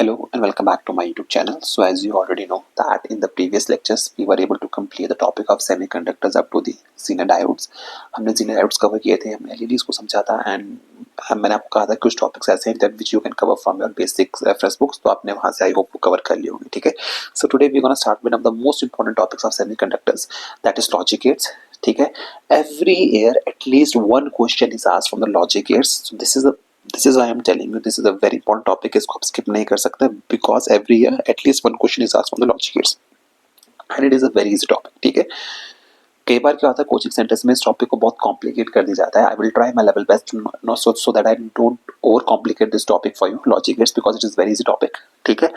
Hello and welcome back to my YouTube channel. So as you already know that in the previous lectures we were able to complete the topic of semiconductors up to the Zener diodes. हमने Zener diodes cover किए थे, हमने LEDs को समझा था and मैंने आपको कहा था कुछ टॉपिक्स ऐसे हैं that which you can cover from your basic reference books, तो आपने वहाँ से I hope कवर कर लिए होंगे, ठीक है. So today we're gonna start with one of the most important topics of semiconductors, that is logic gates. ठीक है. Every year at least one question is asked from the logic gates. So this is why I'm telling you this is a very important topic. इसको आप skip नहीं कर सकते because every year at least one question is asked from the logic gates and it is a very easy topic. ठीक है. कई बार क्या होता है कोचिंग सेंटर्स में इस टॉपिक को बहुत कॉम्प्लिकेट कर दिया जाता है. I will try my level best no so that I don't over complicate this topic for you logic gates because it is very easy topic. ठीक है.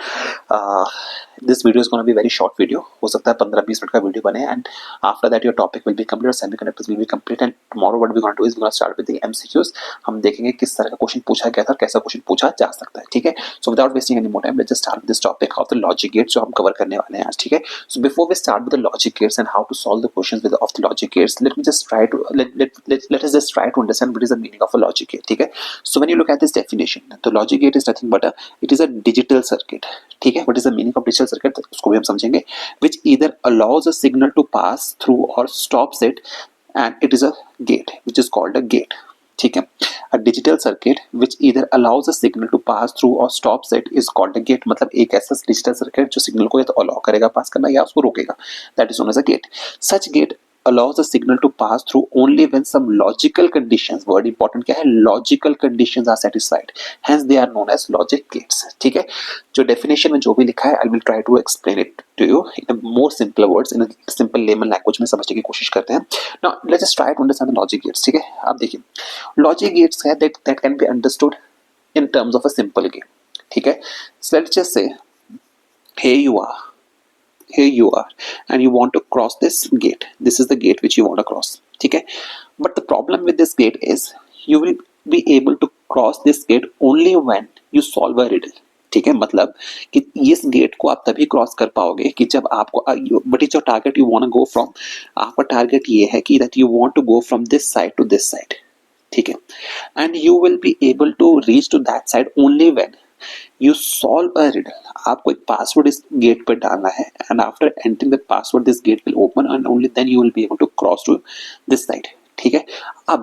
This video is gonna be very short video. हो सकता है 15-20 minute का video बने and after that your topic will be complete और semiconductors will be complete and tomorrow what we gonna do is we gonna start with the MCQs. हम देखेंगे किस तरह का क्वेश्चन पूछा गया था, कैसा क्वेश्चन पूछा जा सकता है. ठीक है. So without wasting any more time let's just start with this topic of the logic gates जो हम कवर करने वाले हैं आज. ठीक है. So before we start with the logic gates and how to solve the questions with of the logic gates, let me just try to let us just try to understand what is the meaning of a logic gate. ठीक है. So when you look at this definition, the logic gate is nothing but it is a digital circuit. ठीक है. What is the meaning of digital circuit? उसको भी हम समझेंगे. Which either allows a signal to pass through or stops it, and it is a gate which is called a gate. ठीक है. A digital circuit which either allows a signal to pass through or stops it is called a gate. मतलब एक ऐसा digital circuit जो signal को या तो allow करेगा पास करना या उसको रोकेगा. That is known as a gate. Such gate allows a signal to pass through only when some logical conditions, word important क्या है, logical conditions are satisfied, hence they are known as logic gates. ठीक है. जो definition में जो भी लिखा है I will try to explain it to you in a more simpler words, in a simple layman language में समझने की कोशिश करते हैं. Now let's just try to understand the logic gates. ठीक है. आप देखिए logic gates है that can be understood in terms of a simple game. ठीक है. So let's just say here you are and you want to cross this gate. This is the gate which you want to cross. ठीक है. But the problem with this gate is you will be able to cross this gate only when you solve a riddle. ठीक है. मतलब कि इस gate को आप तभी क्रॉस कर पाओगे कि जब आपको but is your target you want to go from, आपका टारगेट ये है कि that you want to go from this side to this side. ठीक है. And you will be able to reach to that side only when you solve a riddle. आपको एक password इस gate पर डालना है and after entering the password this gate will open and only then you will be able to cross to this side. ठीक है. अब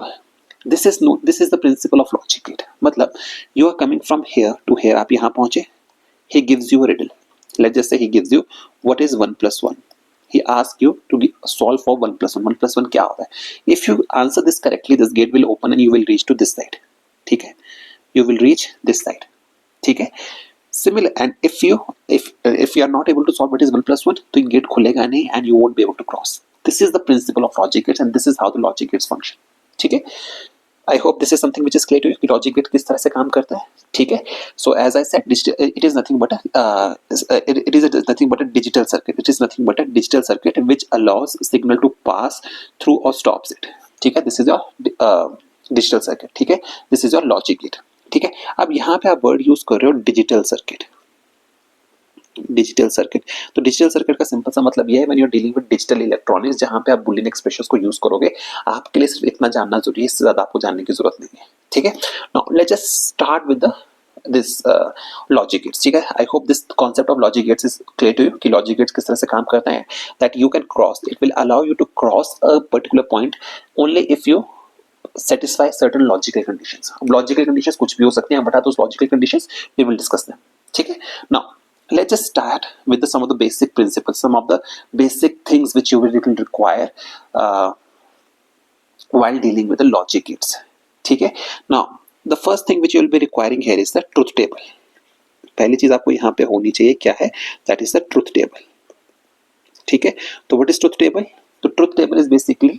this is the principle of logic gate. मतलब you are coming from here to here, आप यहाँ पहुंचे, he gives you a riddle. Let's just say he gives you what is 1 plus 1. He asks you to solve for 1 plus 1. 1 plus 1 क्या होता है? If you answer this correctly this gate will open and you will reach to this side. ठीक है. You will reach this side. ठीक है. Similar and if you are not able to solve what is 1 plus 1 तो gate खुलेगा नहीं and you won't be able to cross. This is the principle of logic gates and this is how the logic gates function. ठीक है. I hope this is something which is clear to you कि logic gate किस तरह से काम करता है. ठीक है. So as I said it is nothing but a digital circuit. It is nothing but a digital circuit which allows signal to pass through or stops it. ठीक है. This is your digital circuit. ठीक है. This is your logic gate. ठीक है. अब यहाँ पे आप वर्ड यूज कर रहे हो डिजिटल सर्किट. डिजिटल सर्किट तो डिजिटल सर्किट का सिंपल सा मतलब यह है when you are dealing with digital electronics जहाँ पे आप बुलियन एक्सप्रेशंस को यूज करोगे. आपके लिए सिर्फ इतना जानना जरूरी है, इससे ज्यादा आपको जानने की जरूरत नहीं है. ठीक है. Now let's just start with this logic gates. ठीक है. I hope this concept of logic gates is clear to you कि लॉजिक गेट्स किस तरह से काम करते हैं. That you can cross, it will allow you to cross a particular point only if you satisfy certain logical conditions. अब logical conditions कुछ भी हो सकते हैं, but those logical conditions we will discuss them. ठीक है. Now let's just start with some of the basic principles, some of the basic things which you will require while dealing with the logic gates. ठीक है. Now the first thing which you will be requiring here is the truth table. पहली चीज आपको यहाँ पे होनी चाहिए क्या है, that is the truth table. ठीक है. तो what is truth table? तो truth table is basically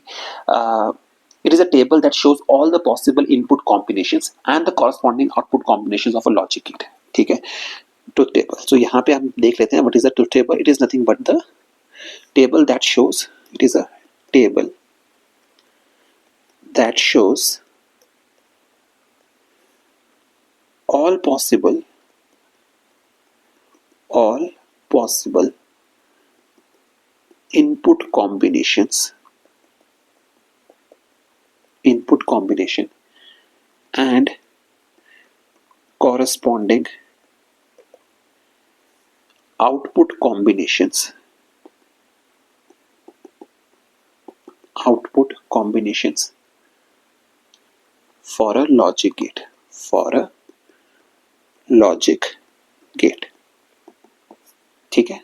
it is a table that shows all the possible input combinations and the corresponding output combinations of a logic gate. ठीक है. Truth table. So यहाँ पे हम देख लेते हैं what is the truth table. It is nothing but the table that shows. It is a table that shows all possible input combination and corresponding output combinations for a logic gate ठीक है,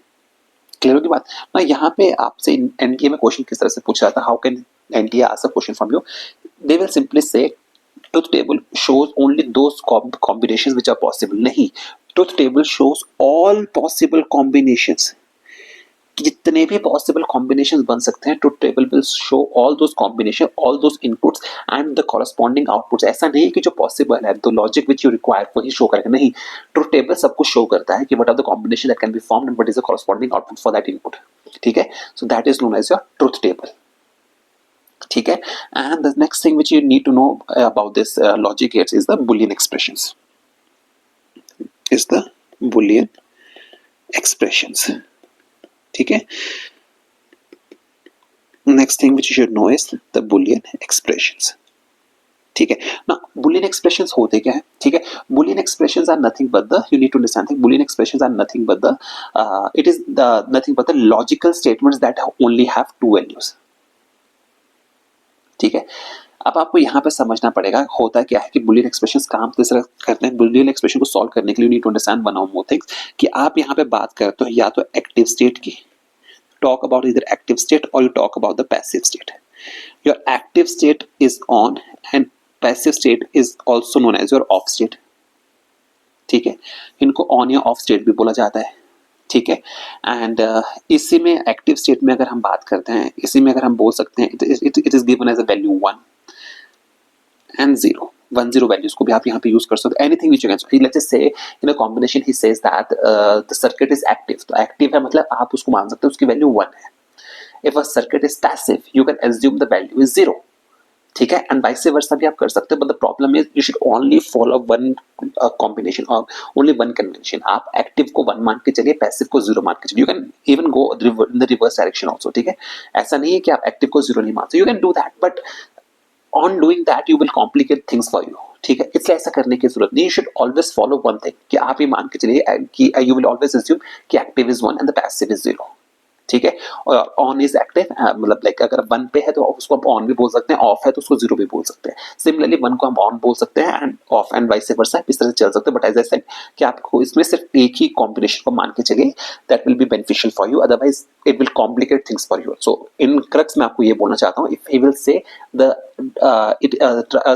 clear होगी बात ना। यहाँ पे आपसे NTA में question किस तरह से पूछा जाता है, how can NTA ask a question from you, they will simply say truth table shows only those combinations which are possible, नहीं, truth table shows all possible combinations, जितने भी पॉसिबल कॉम्बिनेशन बन सकते हैं truth table will show all those combination, all those inputs and the corresponding outputs. ऐसा नहीं है कि जो पॉसिबल है the logic which you require वही शो करेगा, नहीं, ट्रुथ टेबल सब कुछ शो करता है कि what are the combination that can be formed and what is the corresponding output for that input, ठीक है। So that is known as your truth table, ठीक है। And the next thing which you need to know about this logic gates is the Boolean expressions, ठीक है। Next thing which you should know is the Boolean expressions, ठीक है ना। Boolean expressions होते क्या है, ठीक है, Boolean expressions are nothing but the, you need to understand thing, Boolean expressions are nothing but the it is the nothing but the logical statements that only have two values, ठीक है। अब आपको यहाँ पे समझना पड़ेगा होता क्या है कि बुलियन एक्सप्रेशंस काम किस तरह करते हैं। बुलियन एक्सप्रेशन को सॉल्व करने के लिए you need to understand one और मोर थिंग्स, कि आप यहाँ पे बात करते हो या तो एक्टिव स्टेट की, talk about either active state or you talk about the passive state. Your active state is on and passive state is also known as your off state, ठीक है, इनको ऑन या ऑफ स्टेट भी बोला जाता है, ठीक है। एंड इसी में एक्टिव स्टेट में अगर हम बात करते हैं, इसी में अगर हम बोल सकते हैं it is given as a value 1 and 0, 1 0 values को भी आप यहाँ पे यूज कर सकते हो, anything which you can, let's say in a combination he says that the circuit is active, तो एक्टिव है मतलब आप उसको मान सकते हो उसकी वैल्यू 1 है। If a circuit is passive you can assume the value is 0, ठीक है, एंड वाइस वर्सा भी आप कर सकते हो, but the problem is you should only follow one combination और ओनली वन कन्वेंशन। आप एक्टिव को 1 मान के चलिए, पैसिव को 0 मान के चलिए, you can even go in the reverse direction also, ठीक है। ऐसा नहीं है कि आप एक्टिव को 0 नहीं मानते, you can do that, but on doing that you will complicate things for you, ठीक है, इसलिए ऐसा करने की जरूरत नहीं। you should always follow one thing, कि आप ये मान के चलिए कि you will always assume कि active is 1 and the passive is 0, ठीक है। और ऑन इज एक्टिव मतलब लाइक अगर 1 पे है तो उसको हम ऑन भी बोल सकते हैं, ऑफ है तो उसको 0 भी बोल सकते हैं। सिमिलरली 1 को हम ऑन बोल सकते हैं end of and vice versa, इस तरह से चल सकते हैं। बट एज आई सेड कि आपको इसमें सिर्फ एक ही कॉम्बिनेशन को मान के चलिए, that will be beneficial for you, otherwise it will complicate things for you. So in crux में आपको ये बोलना चाहता हूँ, if he will say the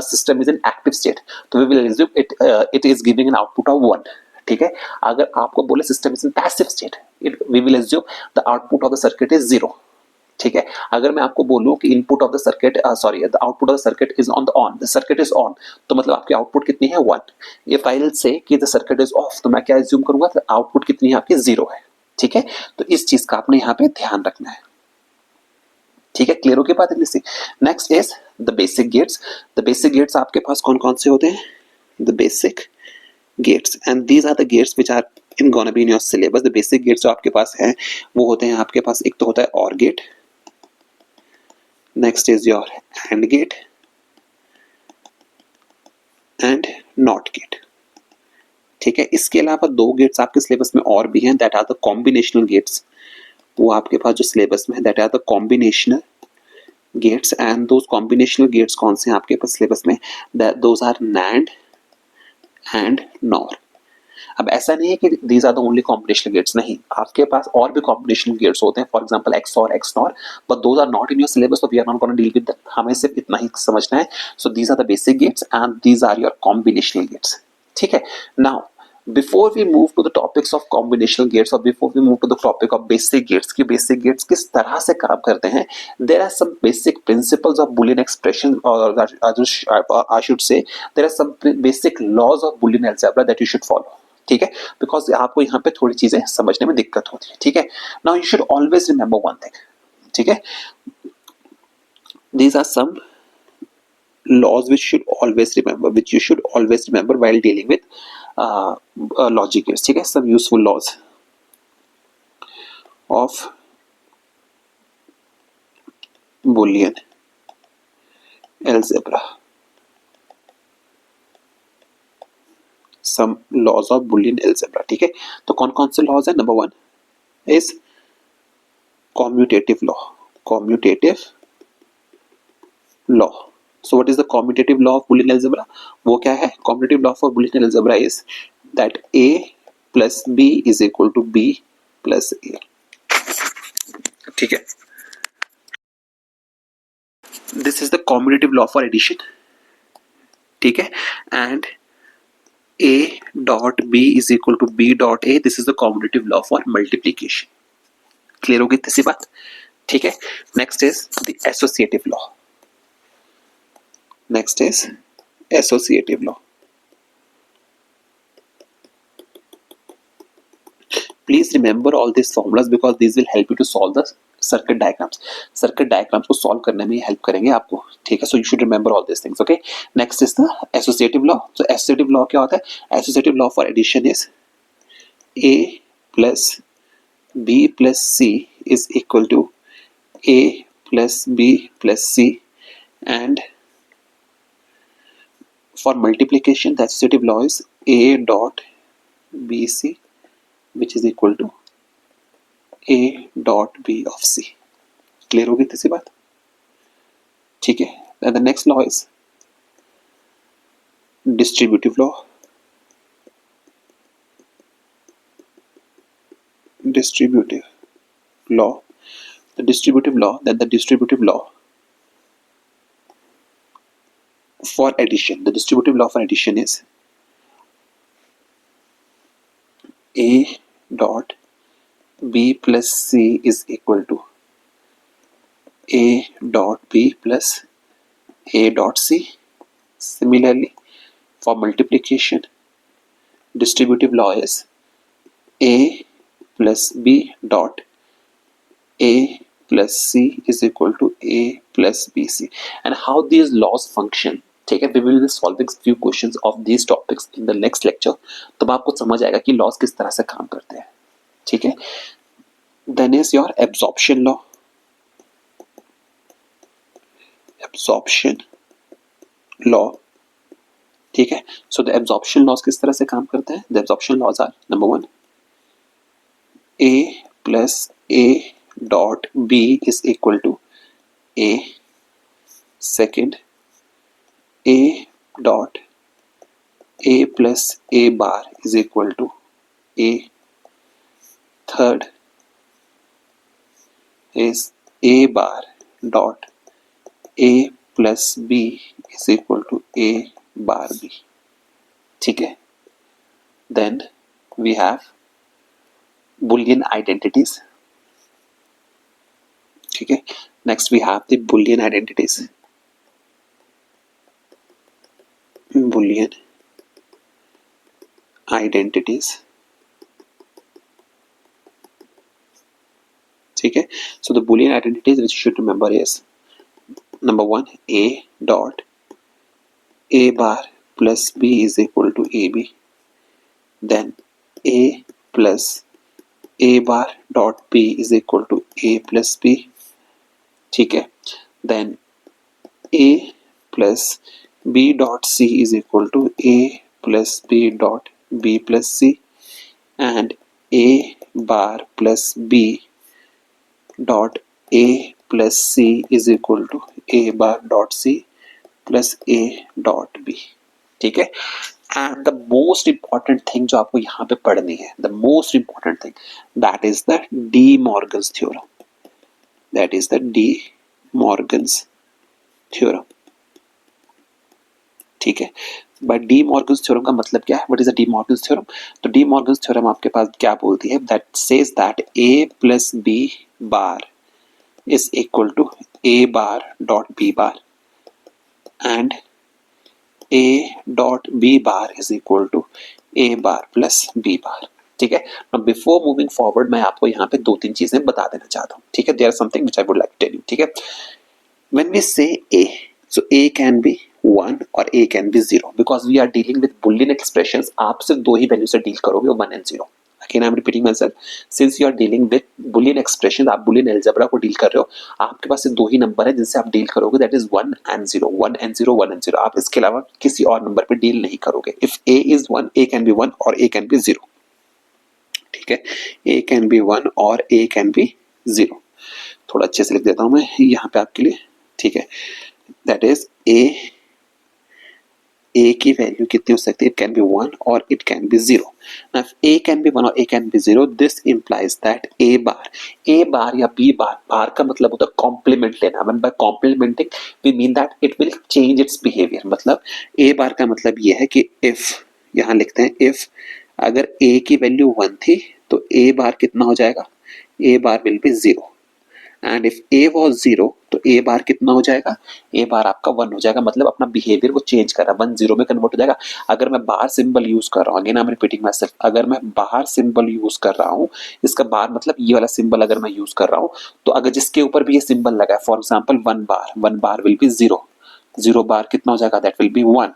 system is in active state, तो we will assume it is giving an output of 1, ठीक है। अगर आपको बोले system is in passive state, we will assume the output of the circuit is 0, ठीक है। अगर मैं आपको बोलूं कि input of the circuit sorry the output of the circuit is on the circuit is on, तो मतलब आपकी आउटपुट कितनी है 1। इफ आई विल से कि द सर्किट इज ऑफ, तो मैं क्या एज्यूम करूंगा, तो आउटपुट कितनी है आपकी 0 है, ठीक है। तो इस चीज का आपने यहाँ पे ध्यान रखना है, ठीक है, क्लियर हो गई बात है। Next is the basic gates. The basic gates आपके पास कौन कौन से होते हैं, the basic gates, and these are the gates which are in gonna be in your syllabus. The basic gates जो आपके पास हैं वो होते हैं आपके पास, एक तो होता है OR gate, next is your AND gate and NOT gate, ठीक है। इसके अलावा 2 गेट्स आपके सिलेबस में और भी हैं, that are the combinational gates. वो आपके पास जो सिलेबस में है that are the combinational gates, and those combinational gates कौन से हैं आपके पास सिलेबस में, those are NAND and NOR. अब ऐसा नहीं है कि these are the only combinational gates, नहीं, आपके पास और भी कॉम्बिनेशनल गेट्स होते हैं, for example XOR, XNOR, but those are not in your syllabus, so we are not gonna deal with that, हमें सिर्फ इतना ही समझना है। So these are the basic gates and these are your combinational gates, ठीक है। Now before we move to the topics of combinational gates or before we move to the topic of basic gates कि basic gates किस तरह से काम करते हैं, there are some basic principles of Boolean expression, or I should say there are some basic laws of Boolean algebra that you should follow, ठीक है, because आपको यहाँ पे थोड़ी चीजें समझने में दिक्कत होती है, ठीक है। Now you should always remember one thing, ठीक है, these are some laws which you should always remember while dealing with logic gates, ठीक है। some useful laws of Boolean algebra, some laws of Boolean algebra, ठीक है। तो कौन कौन से लॉज है, number 1 is commutative law. Commutative law. So what is the commutative law of Boolean algebra? वो क्या है? Commutative law for Boolean algebra is that A plus B is equal to B plus A. ठीक है. This is the commutative law for addition. ठीक है. And A dot B is equal to B dot A. This is the commutative law for multiplication. Clear होगी इतनी सी बात? ठीक है. Next is the associative law. Next is associative law. Please remember all these formulas because these will help you to solve the circuit diagrams. Circuit diagrams को solve करने में help करेंगे आपको. ठीक है. So you should remember all these things. Okay. Next is the associative law. So associative law क्या होता है? Associative law for addition is A plus B plus C is equal to A plus B plus C, and for multiplication the associative law is A dot BC which is equal to A dot B of C. Clear होगी इतनी सी बात? ठीक है. And the next law is distributive law. Distributive law. The distributive law, then the distributive law for addition. The distributive law for addition is A dot B plus C is equal to A dot B plus A dot C. Similarly, for multiplication, distributive law is A plus B dot A plus C is equal to A plus BC. And how these laws function, ठीक है, we will be solving few questions of these topics in the next lecture. तब आपको समझ आएगा कि laws किस तरह से काम करते हैं. ठीक है. Then is your absorption law. Absorption law. ठीक है. So the absorption laws किस तरह से काम करते हैं? The absorption laws are number 1, A plus A dot B is equal to A. Second, A dot A plus A bar is equal to A. Third is A bar dot A plus B is equal to A bar B. ठीक है. Then we have Boolean identities. ठीक है. Next we have the Boolean identities. Boolean identities. ठीक है. So the Boolean identities which you should remember is number 1, A dot A bar plus B is equal to AB. Then A plus A bar dot B is equal to A plus B. ठीक है. Then A plus B dot C is equal to A plus B dot B plus C, and A bar plus B dot A plus C is equal to A bar dot C plus A dot B. ठीक है. And the most important thing जो आपको यहाँ पे पढ़नी है, the most important thing, that is the De Morgan's theorem. That is the De Morgan's theorem. ठीक है. But De Morgan's theorem का मतलब क्या है? What is the De Morgan's theorem? तो De Morgan's theorem आपके पास क्या बोलती है? That says that A plus B bar is equal to A bar dot B bar, and A dot B bar is equal to A bar plus B bar. ठीक है. Now before moving forward मैं आपको यहाँ पे 2-3 चीजें बता देना चाहता हूँ. ठीक है. There is something which I would like to tell you. ठीक है. When we say A, so A can be 1 or A can be 0 because we are dealing with Boolean expressions. आप सिर्फ 2 ही वैल्यू से डील करोगे, 1 and 0. Again I am repeating myself. Since you are dealing with Boolean expressions, आप Boolean algebra को deal कर रहे हो, आपके पास सिर्फ 2 ही नंबर है जिनसे आप डील करोगे, that is 1 and 0, 1 and 0, 1 and 0. आप इसके अलावा किसी और नंबर पे डील नहीं करोगे. If A is 1, A can be 1 or A can be 0. ठीक ठीक है, a कैन बी 1 और a कैन बी 0। थोड़ा अच्छे से लिख देता हूं मैं यहाँ पे आपके लिए, ठीक है, दैट इज a की वैल्यू कितनी हो सकती है, इट कैन बी 1 और it can be 0। Now if a can be 1 और a can be 0, this implies that a bar या b बार का मतलब होता है कॉम्प्लीमेंट लेना। When by complementing we mean that it will change its behaviour. मतलब a bar का मतलब ये है कि if, यहाँ लिखते हैं if अगर a की वैल्यू 1 थी तो a बार कितना हो जाएगा, a bar will be 0, and if a was 0 तो a बार कितना हो जाएगा, a बार आपका 1 हो जाएगा। मतलब अपना बिहेवियर को चेंज कर रहा है, 1 0 में कन्वर्ट हो जाएगा। अगर मैं बार सिंबल यूज कर रहा हूँ, again I am repeating my self, अगर मैं बार सिंबल यूज कर रहा हूँ, इसका बार मतलब ये वाला सिंबल अगर मैं यूज कर रहा हूँ, तो अगर जिसके ऊपर भी ये सिंबल लगा है, for example 1 bar will be 0, 0 बार कितना हो जाएगा, दैट विल बी 1,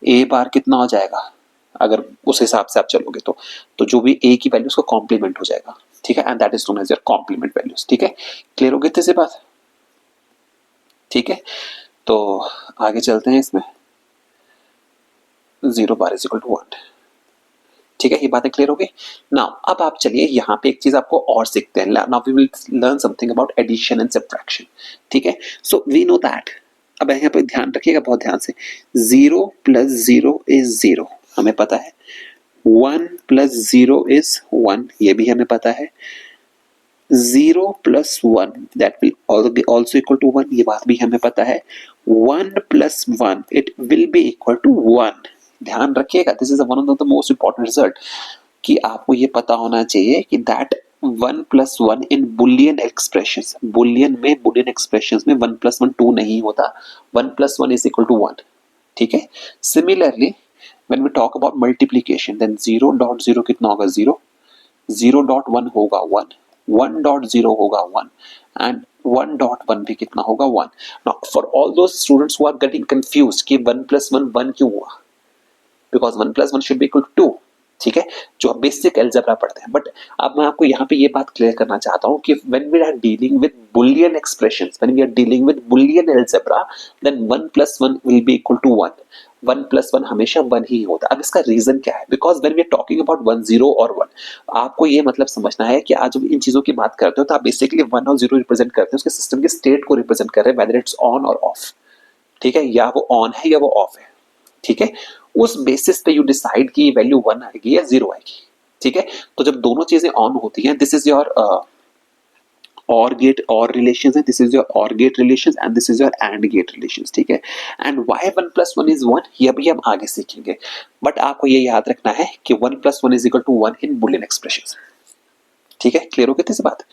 a बार कितना हो जाएगा, अगर उस हिसाब से आप चलोगे तो जो भी a की वैल्यू उसको कॉम्प्लीमेंट हो जाएगा, ठीक है, and that is known as your complement values. ठीक है, क्लियर हो गई थी बात, ठीक है। तो आगे चलते हैं इसमें, 0 बार इज इक्वल टू 1, ठीक है, ये बातें क्लियर हो गई। नाउ अब आप चलिए यहाँ पे एक चीज आपको और सीखते हैं। Now we will learn something about addition and subtraction, ठीक है। सो वी नो दैट, अब यहाँ पे ध्यान रखिएगा बहुत ध्यान से, 0 प्लस 0 इज 0, हमें पता है। 1 प्लस 0 इज 1, ये भी हमें पता है। 0 plus 1 that will also equal to 1, ये बात भी हमें पता है। 1 plus 1 it will be equal to 1। ध्यान रखिएगा, this is one of the most important result, कि आपको ये पता होना चाहिए कि that 1 plus 1 in Boolean expressions, Boolean expressions में 1 प्लस 1 2 नहीं होता, 1 प्लस 1 इज इक्वल टू 1, ठीक है। Similarly when we talk about multiplication, then 0 dot 0 कितना होगा 0, 0 dot 1 होगा 1, 1 dot 0 होगा 1, and 1 dot 1 भी कितना होगा 1। now for all those students who are getting confused कि 1 plus 1 1 क्यों हुआ, because 1 plus 1 should be equal to 2, ठीक है, जो बेसिक अलजेब्रा पढ़ते हैं। बट अब मैं आपको यहाँ पे ये बात क्लियर करना चाहता हूँ कि when we are dealing with Boolean expressions, when we are dealing with Boolean algebra, then 1 plus 1 will be equal to 1, 1 plus 1 हमेशा 1 ही होता है। अब इसका रीजन क्या है, because when we are talking about 1 0 और 1, आपको ये मतलब समझना है कि आज जब इन चीजों की बात करते हो तो आप बेसिकली 1 और 0 रिप्रेजेंट करते हैं उसके सिस्टम के स्टेट को रिप्रेजेंट कर रहे हैं, वेदर इट्स ऑन और ऑफ, ठीक है, या वो ऑन है या वो ऑफ है, ठीक है। उस बेसिस पे यू डिसाइड कि वैल्यू 1 आएगी या 0 आएगी, ठीक है। तो जब दोनों चीजें ऑन होती हैं, दिस इज योर और गेट और रिलेशंस है, दिस इज योर और gate relations and this is your AND gate relations, ठीक है। एंड व्हाई 1 प्लस 1 इज 1, ये भी हम आगे सीखेंगे, बट आपको ये याद रखना है कि 1 plus 1 is equal to 1 in Boolean expressions, ठीक है। क्लियर हो गई थी बात,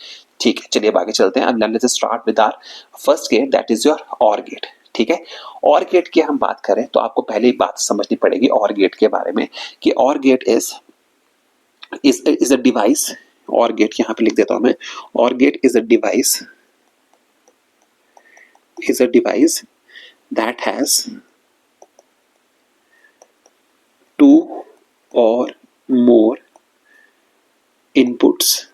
ठीक है। चलिए अब आगे चलते हैं। अब let's start with our first gate, that is your और गेट, ठीक है। और गेट की हम बात करें तो आपको पहले ही बात समझनी पड़ेगी और गेट के बारे में, कि OR gate is a device, OR gate यहाँ पे लिख देता हूं मैं, OR gate is a device that has 2 or more inputs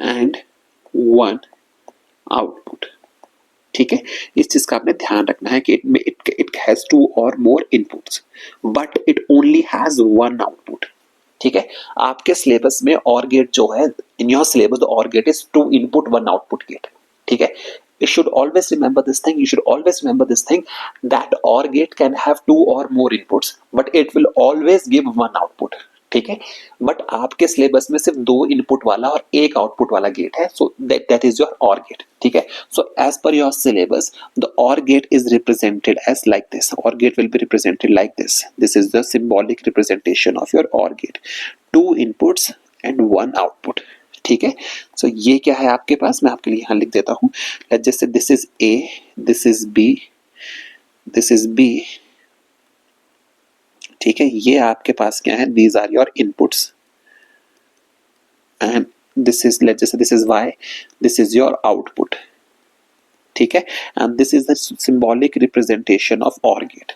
and 1 output, ठीक है। इस चीज का आपने ध्यान रखना है कि it has 2 or more inputs but it only has 1 output, ठीक है। आपके सिलेबस में और गेट जो है, in your syllabus the OR gate is 2 input 1 output gate, ठीक है। You should always remember this thing, that OR gate can have 2 or more inputs but it will always give 1 output, ठीक है। But आपके syllabus में सिर्फ 2 input वाला और 1 output वाला गेट है, so that is your OR gate, ठीक है। So as per your syllabus the OR gate is represented as like this, OR gate will be represented like this is the symbolic representation of your OR gate, 2 inputs and 1 output, ठीक है। सो ये क्या है आपके पास, मैं आपके लिए यहाँ लिख देता हूँ। Let's just say this is A, this is B, this is B, ठीक है। ये आपके पास क्या है, these are your inputs and this is, let's just say this is Y, this is your output, ठीक है। And this is the symbolic representation of OR gate,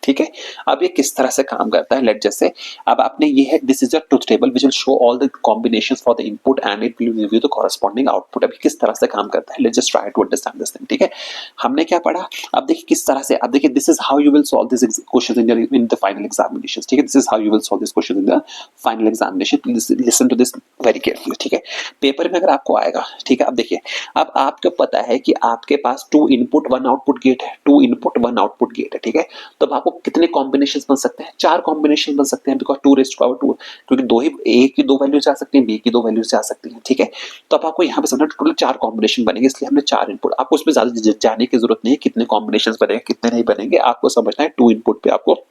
ठीक है। अब ये किस तरह से काम करता है, लेट जैसे अब आपने ये है, this is your truth table which will show all the combinations for the input and it will give you the corresponding output. अब किस तरह से काम करता है, let's just try to understand this thing, ठीक है। हमने क्या पढ़ा, अब देखिए किस तरह से, अब देखिए this is how you will solve this question in the final examinations, ठीक है। This is how you will solve this question in the final examination, please listen to this very carefully, ठीक है। पेपर में अगर आपको आएगा, ठीक है, अब देखिए, अब आपको पता है कि आपके पास 2 इनपुट 1 आउटपुट गेट है, 2 इनपुट 1 आउटपुट गेट है, ठीक है। तो अब आपको कितने कॉम्बिनेशन बन सकते हैं? 4 कॉम्बिनेशन बन सकते हैं, बिकॉज 2 रेज़ टू पावर 2, क्योंकि दो ही, ए की 2 वैल्यूज आ सकती हैं, बी की 2 वैल्यूज आ सकती हैं, ठीक है। तो अब आपको यहाँ पे समझना टोटल 4 कॉम्बिनेशन बनेंगे, इसलिए हमने 4 इनपुट, आपको उसमें ज्यादा जाने की जरूरत नहीं है कितने कॉम्बिनेशन बनेंगे कितने नहीं बनेंगे, आपको समझना है 2 इनपुट पे आपको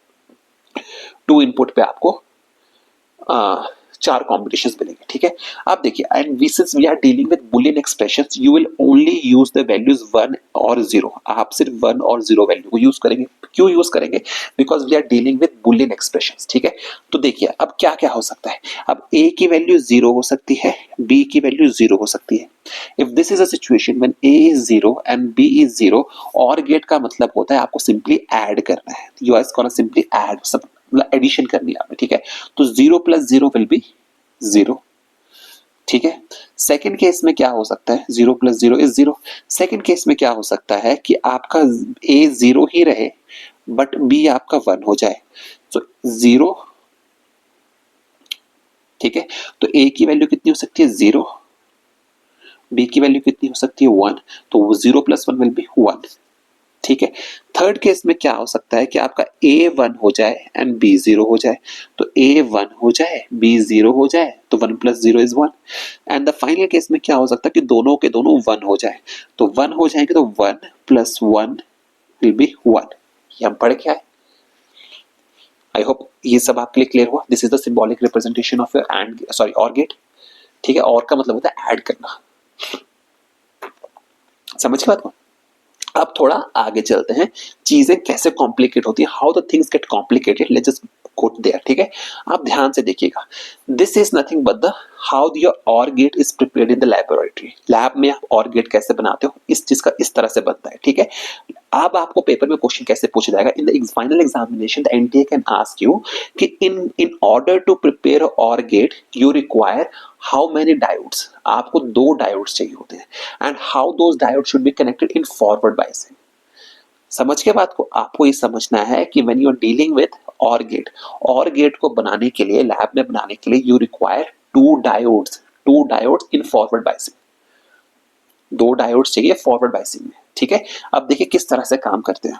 4 कॉम्बिनेशन मिलेंगे, ठीक है। आप देखिए, and since we are dealing with boolean expressions, you will only use the values 1 और 0, आप सिर्फ 1 और 0 वैल्यू को यूज करेंगे। क्यों यूज करेंगे? Because we are dealing with boolean expressions, ठीक है। तो देखिए अब क्या क्या हो सकता है, अब a की वैल्यू 0 हो सकती है, b की वैल्यू 0 हो सकती है। If this is a situation when a is 0 and b is 0, और गेट का मतलब होता है आपको सिंपली ऐड करना है, you are gonna simply add, सब एडिशन करनी है आपने, ठीक है। तो 0 + 0 विल बी 0, ठीक है। सेकंड केस में क्या हो सकता है, 0 + 0 इज 0। सेकंड केस में क्या हो सकता है कि आपका a 0 ही रहे बट b आपका 1 हो जाए, तो 0, ठीक है। तो a की वैल्यू कितनी हो सकती है? 0, b की वैल्यू कितनी हो सकती है? 1, तो 0 + 1 विल बी 1, ठीक है। थर्ड केस में क्या हो सकता है कि आपका a 1 हो जाए एंड b 0 हो जाए, तो a 1 हो जाए b 0 हो जाए, तो 1 + 0 is 1। And the final case में क्या हो सकता है कि दोनों के दोनों 1 हो जाए, तो 1 हो जाएंगे, तो 1 + 1 विल बी 1। ये हम पढ़ के आए, आई होप ये सब आपके लिए क्लियर हुआ। This is the symbolic representation of your and, sorry, और गेट, ठीक है। और का मतलब होता है ऐड करना, समझ की बात को। अब थोड़ा आगे चलते हैं, चीजें कैसे कॉम्प्लिकेट होती है, how the things get complicated, let's just go there, ठीक है। आप ध्यान से देखिएगा, this is nothing but the how your और gate is prepared in the laboratory. Lab में आप और गेट कैसे बनाते हो, इस चीज का इस तरह से बनता है, ठीक है। अब आपको पेपर में क्वेश्चन कैसे पूछा जाएगा, in the final examination the NTA can ask you कि in order to prepare OR gate you require how many diodes, आपको 2 डायोड्स चाहिए होते हैं, and how those diodes should be connected in forward biasing. समझ के बात को, आपको ये समझना है कि when you are dealing with OR gate को बनाने के लिए, लैब में बनाने के लिए, you require 2 diodes in forward biasing, 2 diodes चाहिए फॉरवर्ड बायसिंग में, ठीक है। अब देखिए किस तरह से काम करते हैं,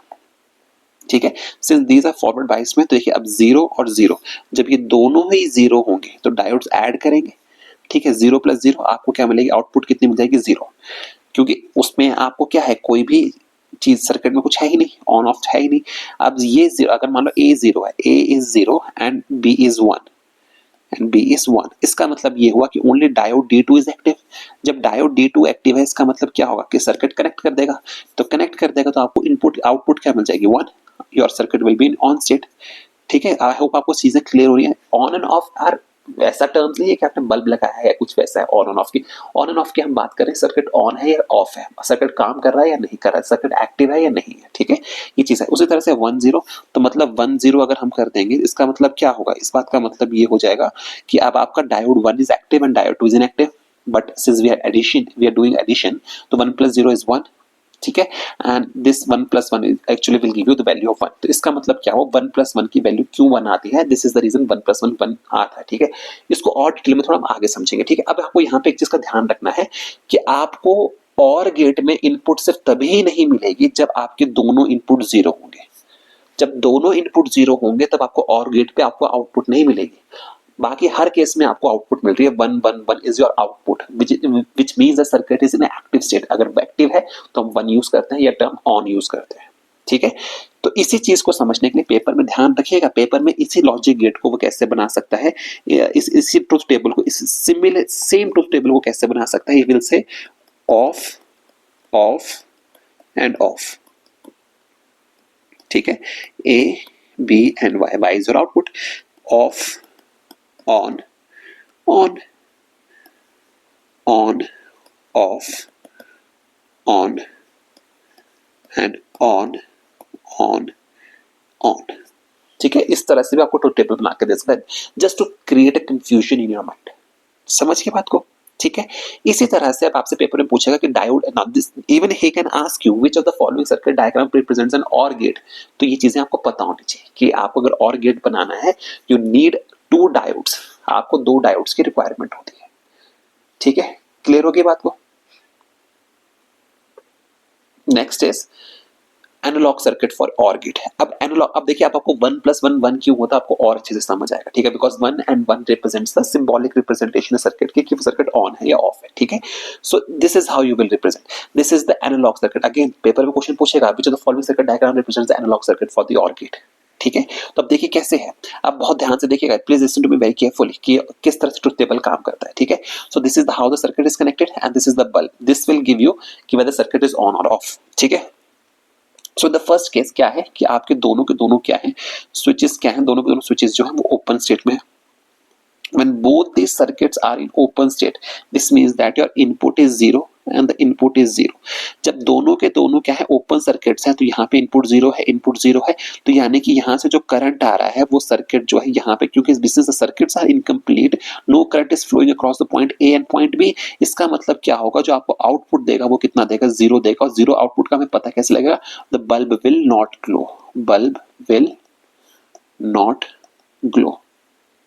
ठीक है। Since these are forward bias में, तो देखिए अब 0 और 0, जब ये दोनों ही 0 होंगे तो डायोड्स ऐड करेंगे, ठीक है। 0 + 0 आपको क्या मिलेगी, आउटपुट कितनी मिल जाएगी? 0, क्योंकि उसमें आपको क्या है, कोई भी चीज सर्किट में कुछ है ही नहीं, ऑन ऑफ है ही नहीं। अब ये 0, अगर मान लो a 0 है, a is 0 and b is 1 and b is 1, इसका मतलब ये हुआ कि only diode D2 is active. जब डायोड D2 एक्टिव है, इसका मतलब क्या होगा कि सर्किट कनेक्ट कर देगा, तो कनेक्ट कर देगा तो आपको इनपुट आउटपुट क्या मिल जाएगी? 1, your circuit will be in on state, ठीक है। आई होप आपको चीजें क्लियर हो रही है। ऑन एंड ऑफ आर ऐसा टर्म्स नहीं है कि आपने बल्ब लगाया है, कुछ वैसा है ऑन एंड ऑफ की। ऑन एंड ऑफ की हम बात करें, सर्किट ऑन है या ऑफ है, सर्किट काम कर रहा है या नहीं कर रहा है, सर्किट एक्टिव है या नहीं है, ठीक है, ये चीज है। उसी तरह से 1 0, तो मतलब 1 0 अगर हम कर देंगे, इसका मतलब क्या होगा, इस बात का मतलब ये हो जाएगा कि अब आपका diode 1 is active and diode 2 is inactive, but since we are doing addition, तो 1 + 0 इज 1, ठीक है। And this 1 + 1 actually will give you the value of 1। तो इसका मतलब क्या हो, 1 + 1 की वैल्यू क्यों 1 आती है, दिस इज द रीजन 1 + 1 1 आता है, ठीक है। इसको और डिटेल में थोड़ा हम आगे समझेंगे, ठीक है। अब आपको यहाँ पे एक चीज का ध्यान रखना है कि आपको और गेट में इनपुट सिर्फ तभी नहीं मिलेगी जब आपके दोनों इनपुट 0 होंगे। जब दोनों इनपुट 0 होंगे तब आपको और गेट पे आपको आउटपुट नहीं मिलेगी, बाकी हर केस में आपको आउटपुट मिल रही है। 1 1 1 is your output, which means the circuit is in active state. अगर वो एक्टिव है तो हम 1 यूज करते हैं या टर्म ऑन यूज करते हैं, ठीक है। तो इसी चीज को समझने के लिए पेपर में ध्यान रखिएगा, पेपर में इसी लॉजिक गेट को वो कैसे बना सकता है, इसी ट्रुथ टेबल को, इस सेम ट्रुथ टेबल को कैसे बना सकता है, will say of of end of, ठीक है। A B and Y is your output, off on on on off on and on ठीक है। इस तरह से भी आपको टेबल बना के दे सकता है, just to create a confusion in your mind. समझ के बात को, ठीक है। इसी तरह से अब आपसे पेपर में पूछेगा कि diode, even he can ask you which of the following circuit diagram represents an और गेट। तो ये चीजें आपको पता होनी चाहिए कि आपको अगर और गेट बनाना है, यू नीड 2 डायोड्स। आपको 2 डायोड्स की रिक्वायरमेंट होती है। ठीक है, क्लियर होगी बात को। Next is analog circuit for OR gate. अब एनालॉग, अब देखिए आप, आपको 1 + 1 1 क्यों होता है आपको और अच्छे से समझ आएगा। ठीक है, because 1 and 1 represents the symbolic representation circuit की, कि सर्किट ऑन है या ऑफ है। ठीक है, so this is how you will represent, this is the analog circuit. Again paper में क्वेश्चन पूछेगा, which of the following circuit diagram represents the analog circuit for the OR gate. ठीक है, तो अब देखिए कैसे है, आप बहुत ध्यान से देखिएगा, please listen to me very carefully कि किस तरह से ट्रुथ टेबल काम करता है। ठीक है, so this is how the circuit is connected and this is the bulb, this will give you कि वेदर सर्किट इज ऑन और ऑफ। ठीक है, सो द फर्स्ट केस क्या है कि आपके दोनों के दोनों क्या है, स्विचेस क्या है, दोनों के दोनों स्विचेस जो है वो ओपन स्टेट में है। When both these circuits are in open state, this means that your input is 0 and the input is 0. जब दोनों के दोनों क्या है ओपन सर्किट्स हैं, तो यहाँ पे इनपुट 0 है, इनपुट 0 है, तो यानी कि यहाँ से जो करंट आ रहा है वो सर्किट जो है यहाँ पे, क्योंकि business circuits are incomplete, no current is flowing across the point A and point B. इसका मतलब क्या होगा, जो आपको आउटपुट देगा वो कितना देगा, 0 देगा। और 0 आउटपुट का हमें पता कैसे लगेगा, the bulb will not glow, bulb will not glow.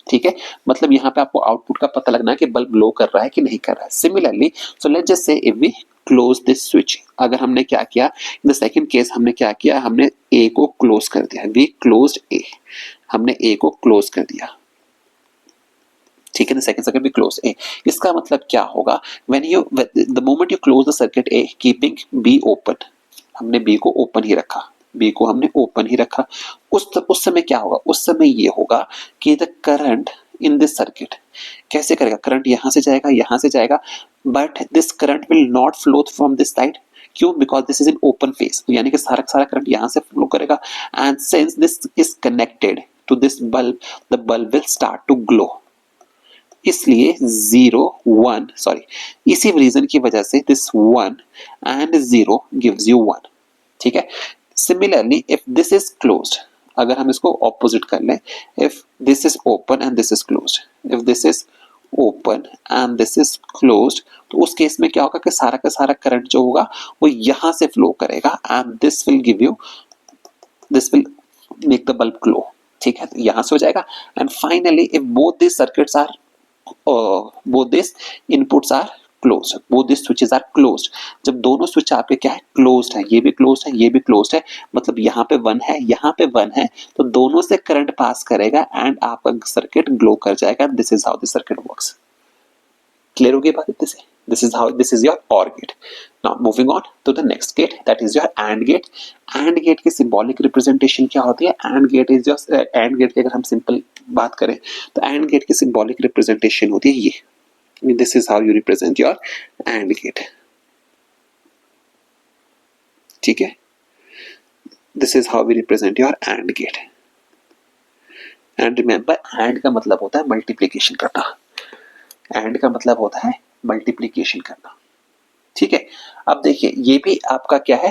ठीक है, मतलब यहाँ पे आपको आउटपुट का पता लगना है कि बल्ब ग्लो कर रहा है कि नहीं कर रहा है। Similarly, so let's just say if we close this switch, अगर हमने क्या किया इन द सेकंड केस, हमने क्या किया, हमने ए को क्लोज कर दिया, वी क्लोज्ड ए, हमने ए को क्लोज कर दिया। ठीक है, the second circuit we close A. इसका मतलब क्या होगा, when you the moment you close the circuit A keeping B open, हमने बी को ओपन ही रखा, बी को हमने ओपन ही रखा, उस समय क्या होगा, उस समय ये होगा कि the current in this circuit कैसे करेगा, करंट यहां से जाएगा, यहां से जाएगा, but this current will not flow from this side. क्यों, because this is in open phase, यानी कि सारा सारा करंट यहां से फ्लो करेगा, and since this is connected to this bulb, the bulb will start to glow. इसलिए 0 1 sorry, इसी रीजन की वजह से दिस 1 एंड 0 गिव्स यू 1। ठीक है, similarly if this is closed, अगर हम इसको ऑपोजिट कर लें, if this is open and this is closed, if this is open and this is closed, तो उस केस में क्या होगा कि सारा का सारा करंट जो होगा वो यहां से फ्लो करेगा, and this will give you, this will make the bulb glow. ठीक है, तो यहां से हो जाएगा। And finally if both this circuits are both these inputs are closed, both these switches are closed, जब दोनों स्विच आपके क्या है, क्लोज्ड है, ये भी क्लोज्ड है, ये भी क्लोज्ड है, मतलब यहाँ पे 1 है, यहाँ पे 1 है, तो दोनों से करंट पास करेगा एंड आपका सर्किट ग्लो कर जाएगा। This is how the circuit works. Clear हो गई बात इतने से? This is how, this is your OR gate. Now moving on to the next gate, that is your AND gate. AND gate की symbolic representation क्या होती है? AND gate is just AND gate की अगर हम simple बात करें तो AND gate की symbolic representation होती है ये। This is how you represent your AND gate. ठीक है? This is how we represent your AND gate. And remember, AND का मतलब होता है multiplication करना। एंड का मतलब होता है मल्टीप्लिकेशन करना। ठीक है, अब देखिए ये भी आपका क्या है,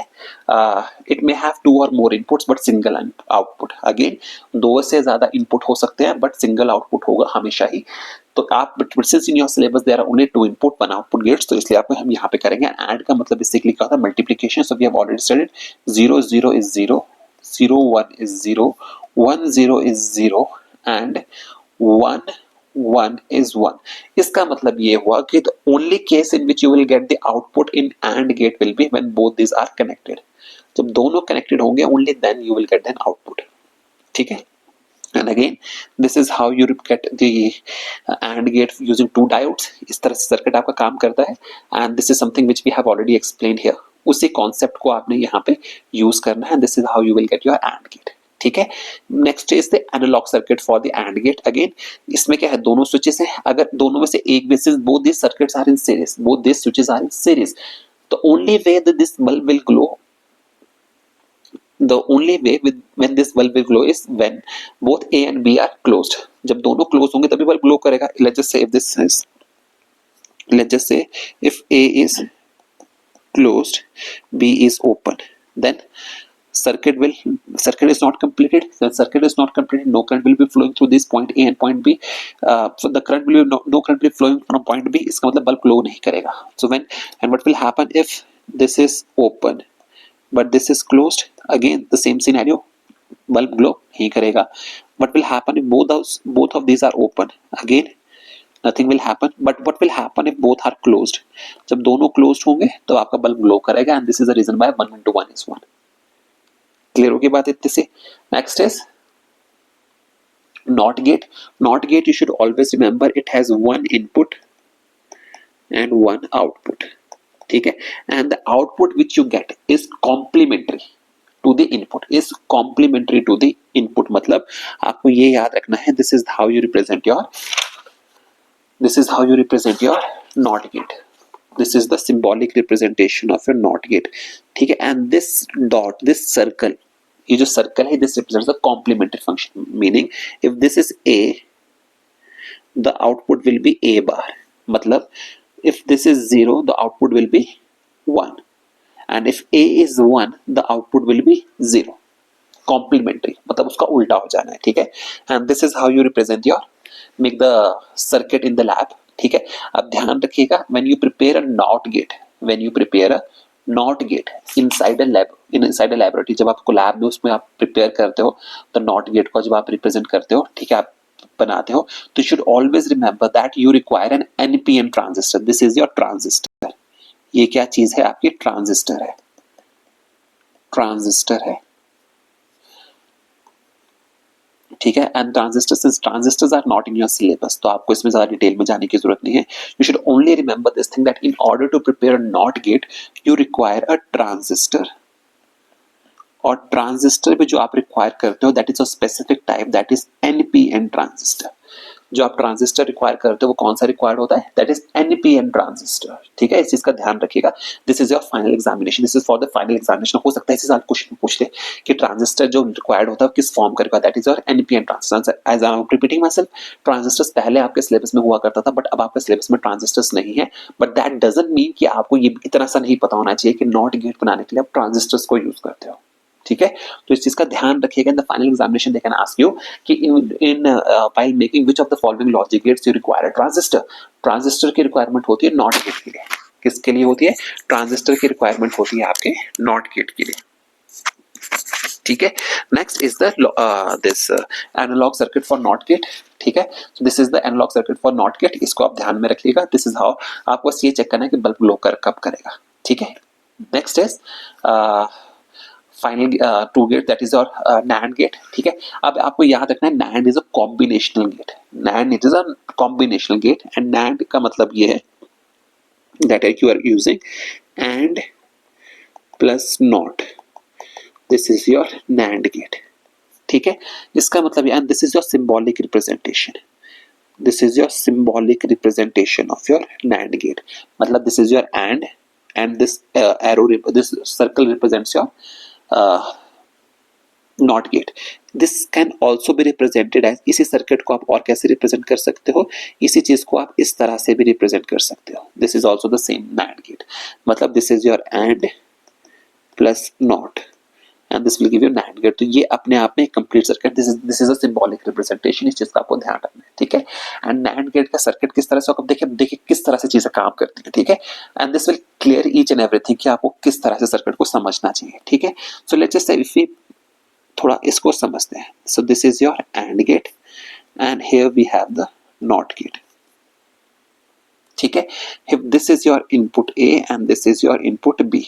इट मे हैव 2 और more inputs but single output. Again 2 से ज्यादा इनपुट हो सकते हैं बट सिंगल आउटपुट होगा हमेशा ही। तो आप since in your syllabus there are only 2 input 1 output gates, तो इसलिए आपको हम यहाँ पे करेंगे। एंड का मतलब बेसिकली क्या होता है, multiplication. So we have already studied 0 0 is 0, 0 1 is 0, 1 0 is 0 and 1 1 is 1। इसका मतलब ये हुआ कि the only case in which you will get the output in AND gate will be when both these are connected। जब दोनों connected होंगे only then you will get an output। ठीक है, and again this is how you get the AND gate using 2 diodes। इस तरह से circuit आपका काम करता है and this is something which we have already explained here। उसी कॉन्सेप्ट को आपने यहाँ पे यूज करना है। This is how you will get your AND gate। ठीक है, next is the analog circuit for the AND gate. अगेन इसमें क्या है, दोनों स्विचेस हैं, अगर दोनों में से एक basis both this circuits are in series, both this switches are in series, the only way that this bulb will glow, the only way with when this bulb will glow is when both A and B are closed। जब दोनों close होंगे तभी bulb glow करेगा। let's just say if this is, let's just say if A is closed, B is open, then circuit is not completed। When circuit is not completed, no current will be flowing through this point A and point B। so the current will be no current will be flowing from point B। इसका मतलब bulb glow नहीं करेगा। so when and what will happen if this is open but this is closed, again the same scenario, bulb glow नहीं करेगा। what will happen if both of these are open, again nothing will happen. But what will happen if both are closed? जब दोनों closed होंगे तो आपका bulb glow करेगा, and this is the reason why 1 into 1 is 1. Clear होगी बात इतने से? Next is NOT gate. NOT gate, you should always remember it has one input and one output. ठीक है, and the output which you get is complementary to the input, is complementary to the input. मतलब आपको ये याद रखना है, this is how you represent your NOT gate. This is the symbolic representation of your NOT gate. ठीक है, and this dot, this circle, ये जो circle है, this represents the complementary function. Meaning, if this is A, the output will be A bar. मतलब if this is 0, the output will be 1. And if A is 1, the output will be 0. Complementary, मतलब उसका उल्टा हो जाना है. ठीक है, and this is how you represent your, make the circuit in the lab. ठीक है, अब ध्यान रखिएगा, when you prepare a NOT gate inside a laboratory, जब आपको लैब में उसमें आप प्रिपेयर करते हो तो NOT gate को जब आप रिप्रेजेंट करते हो, ठीक है, आप बनाते हो, तो you should always remember that you require an NPN transistor. This is your transistor. ये क्या चीज है? आपकी ट्रांजिस्टर है. ठीक है, and transistors are not in your syllabus, तो आपको इसमें ज्यादा डिटेल में जाने की जरूरत नहीं है. You should only remember this thing that in order to prepare a NOT gate you require a transistor, और ट्रांजिस्टर में जो आप रिक्वायर करते हो that is a specific type, that is NPN transistor. जो आप ट्रांजिस्टर रिक्वायर करते हो वो कौन सा रिक्वायर्ड होता है? That is NPN transistor. ठीक है, इस चीज का ध्यान रखिएगा. This is your final examination, this is for the final examination. हो सकता है इसी साल क्वेश्चन पूछ ले कि ट्रांजिस्टर जो रिक्वायर्ड होता है किस फॉर्म का required, that is your NPN transistor. As I am repeating myself, transistors पहले आपके सिलेबस में हुआ करता था, बट अब आपके सिलेबस में ट्रांजिस्टर्स नहीं है. बट दैट डजंट मीन कि आपको ये इतना सा नहीं पता होना चाहिए कि नॉट गेट बनाने के लिए आप ट्रांजिस्टर्स को यूज करते हो. ठीक है, तो इस चीज का ध्यान रखिएगा. In the final examination they can ask you कि in while making which of the following logic gates you require a transistor. Transistor की रिक्वायरमेंट होती है नॉट गेट के लिए. किसके लिए होती है? ट्रांजिस्टर की रिक्वायरमेंट होती है आपके नॉट गेट के लिए. ठीक है, next is the this analog circuit for NOT gate. ठीक है, so this is the analog circuit for NOT gate. इसको आप ध्यान में रखिएगा. दिस इज हाउ आपको ये चेक करना है कि बल्ब ग्लो कब करेगा. ठीक है, next is final two gate, that is your NAND gate. ठीक है, अब आपको याद रखना है NAND is a combinational gate. NAND it is a combinational gate, and NAND का मतलब ये है that you are using AND plus NOT. This is your NAND gate. ठीक है, इसका मतलब, and this is your symbolic representation. This is your symbolic representation of your NAND gate. मतलब this is your and this arrow, this circle represents your NOT gate. This can also be represented as, इसी circuit को आप और कैसे represent कर सकते हो? इसी चीज को आप इस तरह से भी रिप्रेजेंट कर सकते हो. This is also the same NAND gate. मतलब this is your AND plus NOT and this will give you NAND gate. तो ये अपने आप में complete circuit. This is a symbolic representation. इस चीज का आपको ध्यान रखना है. ठीक है, एंड NAND गेट का सर्किट किस तरह से होगा, देखिए किस तरह से चीजें काम करती है. ठीक है, and this will clear each and everything कि आपको किस तरह से सर्किट को समझना चाहिए. ठीक है, so let's just say if we थोड़ा इसको समझते हैं. So this is your AND gate and here we have the NOT gate. ठीक है, if this is your input A and this is your input B.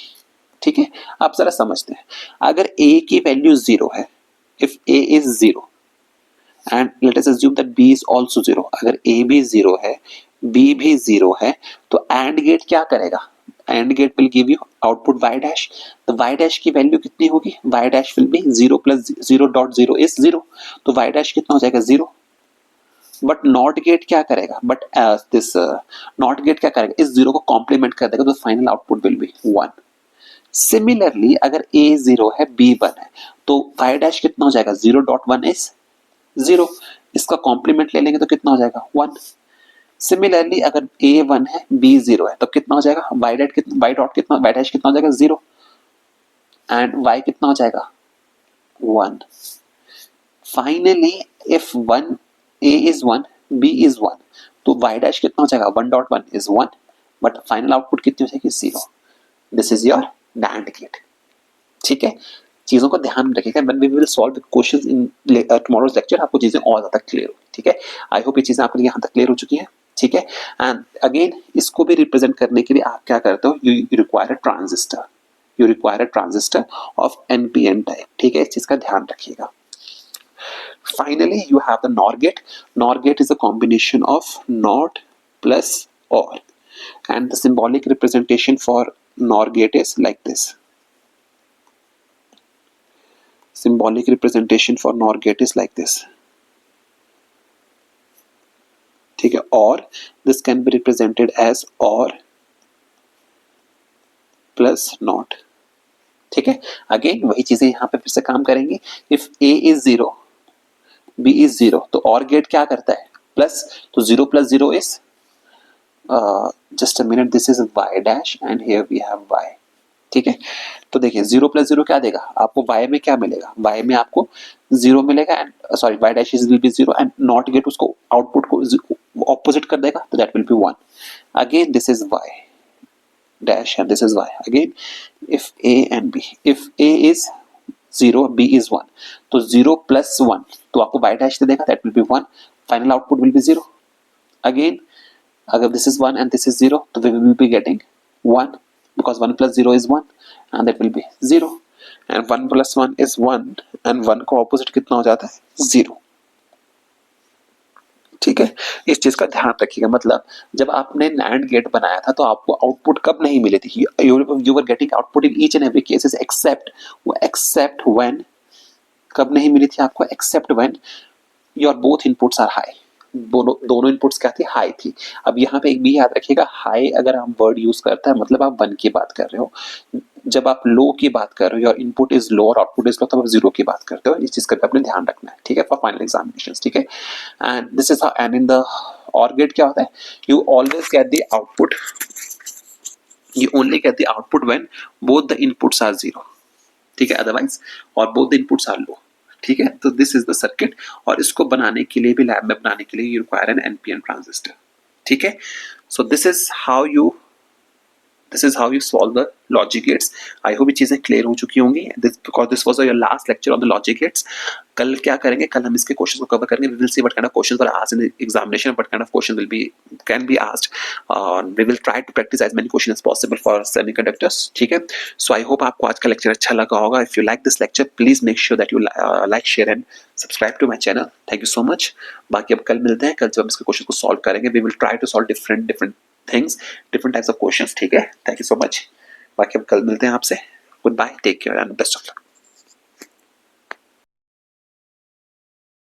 ठीक है, आप जरा समझते हैं, अगर A की वैल्यू 0 है, if A is 0 and let us assume that B is also 0, अगर A भी 0 है, B भी 0 है, तो AND गेट क्या करेगा? AND gate will give you output Y dash. तो Y डैश की वैल्यू कितनी होगी? Y dash will be 0 plus 0.0 is 0, तो Y डैश कितना हो जाएगा? 0. बट नॉट गेट क्या करेगा? बट दिस नॉट गेट क्या करेगा? इस 0 को कॉम्प्लीमेंट कर देगा, तो final output will be 1. Similarly अगर A 0 है, B 1 है, तो Y डैश कितना हो जाएगा? 0.1 इज 0. इसका कॉम्प्लीमेंट ले लेंगे तो कितना हो जाएगा? 1. सिमिलरली अगर A 1 है, B 0 है, तो कितना हो जाएगा? Y डैश कितना हो जाएगा? 0. एंड Y कितना हो जाएगा? 1. Finally if A is 1, B is 1, तो Y डैश कितना हो जाएगा? 1.1 is 1, बट फाइनल आउटपुट कितनी हो जाएगी? 0. This is your NAND gate. ठीक है, चीजों को ध्यान में रखिएगा. When we will solve the questions in tomorrow's lecture, आपको चीजें और ज्यादा क्लियर हो. ठीक है, आई होप ये चीजें आपके लिए यहाँ तक क्लियर हो चुकी है. ठीक है। एंड अगेन इसको भी रिप्रेजेंट करने के लिए आप क्या करते हो, you require a transistor, you require a transistor off NPN type, ठीक है, इस चीज का ध्यान रखिएगा। Finally, you have the NOR gate. NOR gate is a combination of NOT plus OR, and the symbolic representation for NOR gate is like this. Symbolic representation for NOR gate is like this. ठीक है, or this can be represented as OR plus NOT. ठीक है, again वही चीजें यहाँ पे फिर से काम करेंगी। If A is 0, B is 0, तो OR गेट क्या करता है, प्लस, तो 0 plus 0 is just a minute, this is y dash and here we have y, ठीक है। तो देखिए 0 plus 0 क्या देगा आपको, y में क्या मिलेगा, y में आपको 0 मिलेगा and sorry y dash is will be 0 and NOT gate उसको आउटपुट को ऑपोजिट कर देगा, तो that will B 1। Again this is y dash and this is y. Again, if a and b, if a is 0, b is 1, तो 0 plus 1 तो आपको y dash दे देगा, that will be 1, final output will be 0. Again, अगर this is 1 and this is 0, तो we will be getting 1 because 1 plus 0 is 1 and that will be 0, and 1 plus 1 is 1 and 1 को opposite कितना हो जाता है, 0, ठीक है। इस चीज का ध्यान रखिएगा, मतलब जब आपने नैंड गेट बनाया था तो आपको आउटपुट कब नहीं मिली थी, you were getting output in each and every cases except when, कब नहीं मिली थी आपको, except when your both inputs are high, दोनों इनपुट्स क्या थी, हाई थी। अब यहाँ पे एक भी याद रखिएगा, हाई अगर हम वर्ड यूज करते हैं मतलब आप 1 की बात कर रहे हो, जब आप लो की बात कर रहे हो, योर इनपुट इज लो और आउटपुट इज लो, तब आप 0 की बात करते हो। इस चीज का अपने ध्यान रखना है, ठीक है, फॉर फाइनल एग्जामिनेशंस, ठीक है। And this is and in the OR gate क्या होता है, you always get the output, you only get the output when both the inputs are 0, ठीक है, अदरवाइज और both the inputs are low, ठीक है। तो दिस इज द सर्किट, और इसको बनाने के लिए भी, लैब में बनाने के लिए, you require an NPN transistor, ठीक है। So this is how you solve the logic gates. I hope ये चीजें क्लियर हो चुकी होंगी, because this was your last lecture on the logic gates. कल क्या करेंगे, कल हम इसके क्वेश्चंस को कवर करेंगे, we will see what kind of questions were asked in the examination, what kind of questions can be asked. We will try to practice as many questions as possible for semiconductors, ठीक है। So I hope आपको आज का lecture अच्छा लगा होगा। If you like this lecture, please make sure that you like, share and subscribe to my channel. Thank you so much. बाकी अब कल मिलते हैं, कल जब हम इसके क्वेश्चन को सॉल्व करेंगे, we will try to solve different things, different types of questions, ठीक है। Thank you so much. बाकी अब कल मिलते हैं आपसे। Goodbye, take care and best of luck.